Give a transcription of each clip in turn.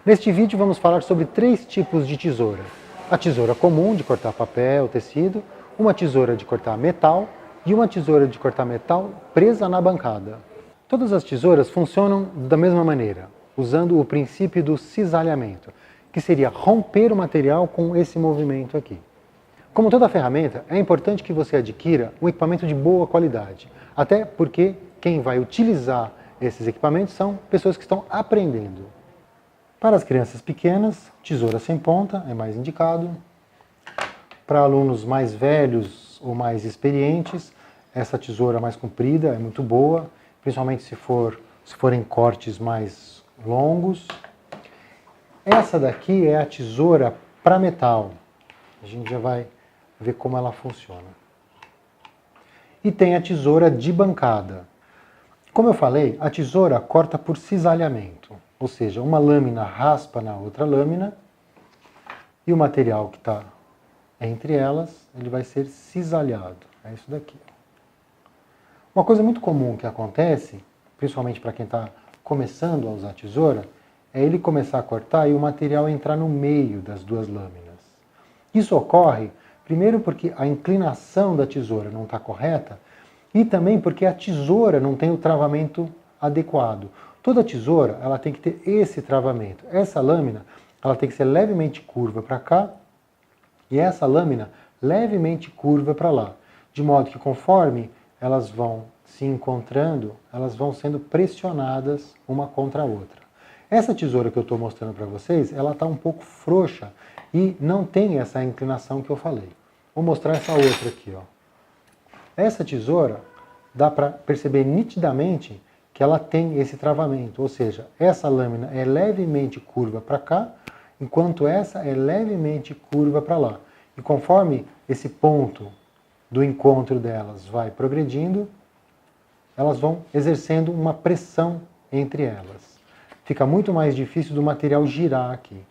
Neste vídeo vamos falar sobre 3 tipos de tesoura. A tesoura comum de cortar papel, tecido, uma tesoura de cortar metal e uma tesoura de cortar metal presa na bancada. Todas as tesouras funcionam da mesma maneira, usando o princípio do cisalhamento, que seria romper o material com esse movimento aqui. Como toda ferramenta, é importante que você adquira um equipamento de boa qualidade, até porque quem vai utilizar esses equipamentos são pessoas que estão aprendendo. Para as crianças pequenas, tesoura sem ponta é mais indicado. Para alunos mais velhos ou mais experientes, essa tesoura mais comprida é muito boa, principalmente se forem cortes mais longos. Essa daqui é a tesoura para metal. A gente já vai ver como ela funciona. E tem a tesoura de bancada. Como eu falei, a tesoura corta por cisalhamento, ou seja, uma lâmina raspa na outra lâmina e o material que está entre elas, ele vai ser cisalhado. É isso daqui. Uma coisa muito comum que acontece, principalmente para quem está começando a usar tesoura, é ele começar a cortar e o material entrar no meio das duas lâminas. Isso ocorre, primeiro porque a inclinação da tesoura não está correta e também porque a tesoura não tem o travamento adequado. Toda tesoura ela tem que ter esse travamento. Essa lâmina ela tem que ser levemente curva para cá e essa lâmina levemente curva para lá. De modo que conforme elas vão se encontrando, elas vão sendo pressionadas uma contra a outra. Essa tesoura que eu estou mostrando para vocês, ela está um pouco frouxa e não tem essa inclinação que eu falei. Vou mostrar essa outra aqui, ó. Essa tesoura, dá para perceber nitidamente que ela tem esse travamento, ou seja, essa lâmina é levemente curva para cá, enquanto essa é levemente curva para lá. E conforme esse ponto do encontro delas vai progredindo, elas vão exercendo uma pressão entre elas. Fica muito mais difícil do material girar aqui.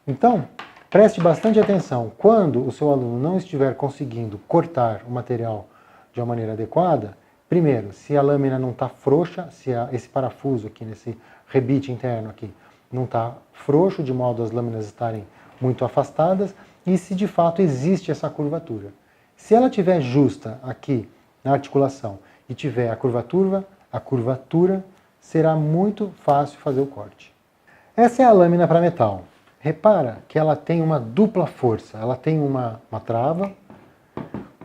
Então, preste bastante atenção. Quando o seu aluno não estiver conseguindo cortar o material de uma maneira adequada, primeiro, se a lâmina não está frouxa, se esse parafuso aqui, nesse rebite interno aqui, não está frouxo, de modo as lâminas estarem muito afastadas, e se de fato existe essa curvatura. Se ela estiver justa aqui na articulação e tiver a curvatura, será muito fácil fazer o corte. Essa é a lâmina para metal. Repara que ela tem uma dupla força, ela tem uma trava.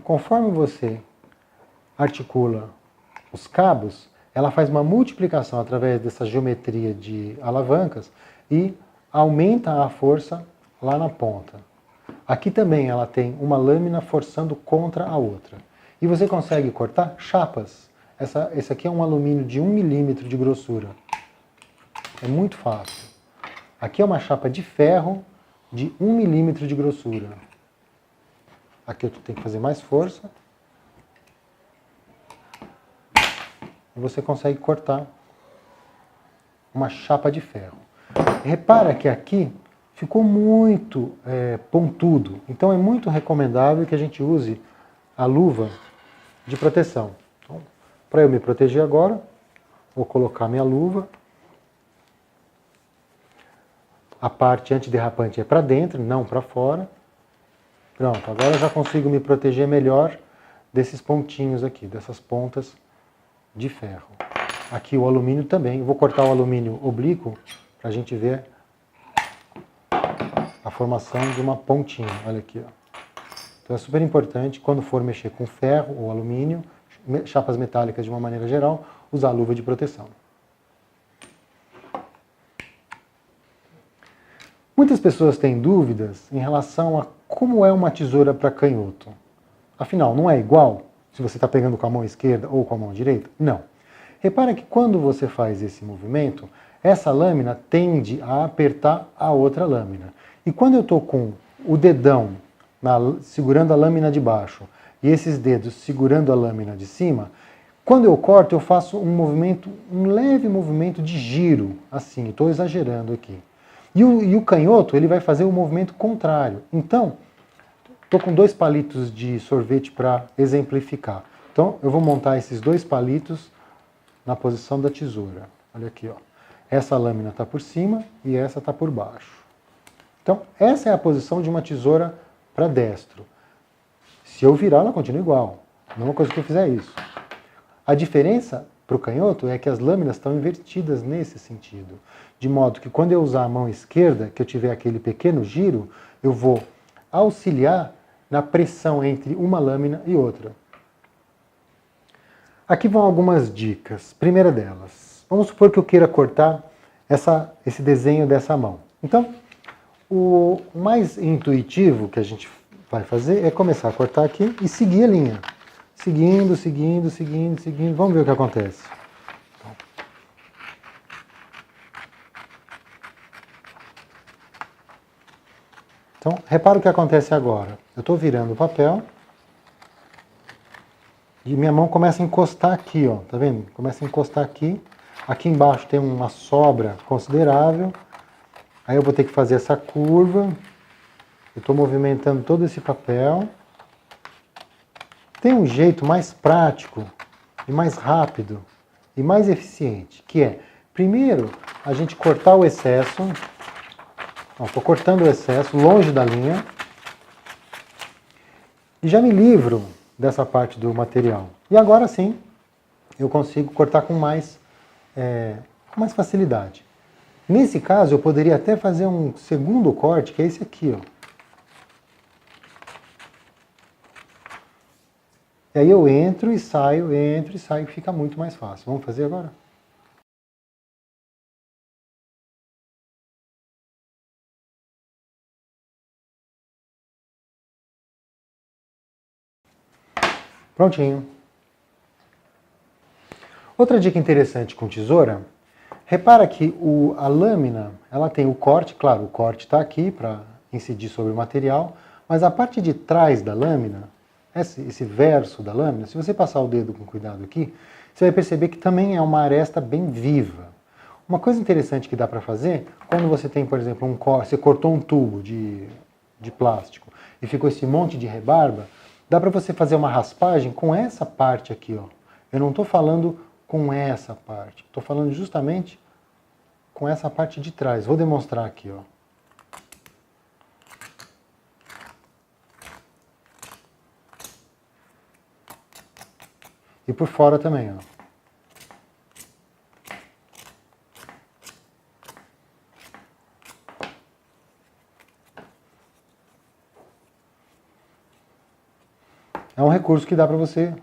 Conforme você articula os cabos, ela faz uma multiplicação através dessa geometria de alavancas e aumenta a força lá na ponta. Aqui também ela tem uma lâmina forçando contra a outra. E você consegue cortar chapas. Esse aqui é um alumínio de 1 milímetro de grossura. É muito fácil. Aqui é uma chapa de ferro de 1 milímetro de grossura. Aqui eu tenho que fazer mais força. E você consegue cortar uma chapa de ferro. Repara que aqui ficou muito pontudo. Então é muito recomendável que a gente use a luva de proteção. Então, para eu me proteger agora, vou colocar minha luva. A parte antiderrapante é para dentro, não para fora. Pronto, agora eu já consigo me proteger melhor desses pontinhos aqui, dessas pontas de ferro. Aqui o alumínio também. Eu vou cortar o alumínio oblíquo para a gente ver a formação de uma pontinha. Olha aqui, ó. Então é super importante, quando for mexer com ferro ou alumínio, chapas metálicas de uma maneira geral, usar a luva de proteção. Muitas pessoas têm dúvidas em relação a como é uma tesoura para canhoto. Afinal, não é igual se você está pegando com a mão esquerda ou com a mão direita? Não. Repara que quando você faz esse movimento, essa lâmina tende a apertar a outra lâmina. E quando eu estou com o dedão segurando a lâmina de baixo e esses dedos segurando a lâmina de cima, quando eu corto eu faço um leve movimento de giro, assim, estou exagerando aqui. E o canhoto ele vai fazer o movimento contrário. Então, estou com 2 palitos de sorvete para exemplificar. Então, eu vou montar esses 2 palitos na posição da tesoura. Olha aqui, ó. Essa lâmina está por cima e essa está por baixo. Então, essa é a posição de uma tesoura para destro. Se eu virar, ela continua igual. Não é uma coisa que eu fizer isso. A diferença para o canhoto é que as lâminas estão invertidas nesse sentido. De modo que quando eu usar a mão esquerda, que eu tiver aquele pequeno giro, eu vou auxiliar na pressão entre uma lâmina e outra. Aqui vão algumas dicas. Primeira delas, vamos supor que eu queira cortar esse desenho dessa mão. Então, o mais intuitivo que a gente vai fazer é começar a cortar aqui e seguir a linha. Seguindo, seguindo, seguindo, seguindo. Vamos ver o que acontece. Então, repara o que acontece agora. Eu estou virando o papel e minha mão começa a encostar aqui, ó. Tá vendo? Começa a encostar aqui. Aqui embaixo tem uma sobra considerável. Aí eu vou ter que fazer essa curva. Eu estou movimentando todo esse papel. Tem um jeito mais prático e mais rápido e mais eficiente, que é, primeiro, a gente cortar o excesso. Estou cortando o excesso longe da linha. E já me livro dessa parte do material. E agora sim, eu consigo cortar com mais facilidade. Nesse caso, eu poderia até fazer um segundo corte, que é esse aqui, ó. E aí eu entro e saio, fica muito mais fácil. Vamos fazer agora? Prontinho. Outra dica interessante com tesoura, repara que a lâmina, ela tem o corte, claro, o corte está aqui para incidir sobre o material, mas a parte de trás da lâmina, esse verso da lâmina, se você passar o dedo com cuidado aqui, você vai perceber que também é uma aresta bem viva. Uma coisa interessante que dá para fazer, quando você tem, por exemplo, você cortou um tubo de plástico e ficou esse monte de rebarba, dá para você fazer uma raspagem com essa parte aqui, ó. Eu não estou falando com essa parte, estou falando justamente com essa parte de trás. Vou demonstrar aqui, ó. E por fora também, ó. É um recurso que dá para você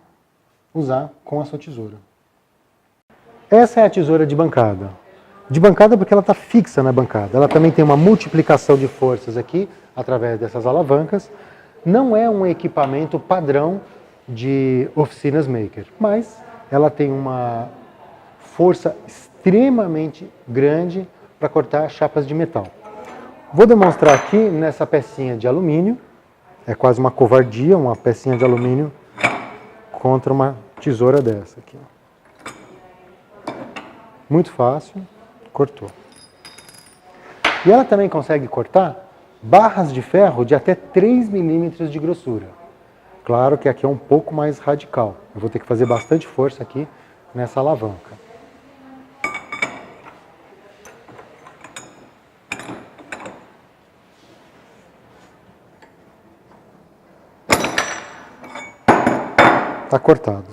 usar com a sua tesoura. Essa é a tesoura de bancada. De bancada porque ela está fixa na bancada. Ela também tem uma multiplicação de forças aqui, através dessas alavancas. Não é um equipamento padrão de oficinas maker, mas ela tem uma força extremamente grande para cortar chapas de metal. Vou demonstrar aqui nessa pecinha de alumínio. É quase uma covardia, uma pecinha de alumínio contra uma tesoura dessa aqui. Muito fácil, cortou. E ela também consegue cortar barras de ferro de até 3 milímetros de grossura. Claro que aqui é um pouco mais radical. Eu vou ter que fazer bastante força aqui nessa alavanca. Está cortado.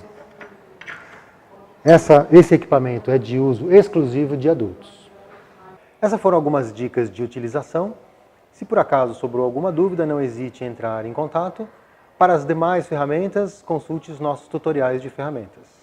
Esse equipamento é de uso exclusivo de adultos. Essas foram algumas dicas de utilização. Se por acaso sobrou alguma dúvida, não hesite em entrar em contato. Para as demais ferramentas, consulte os nossos tutoriais de ferramentas.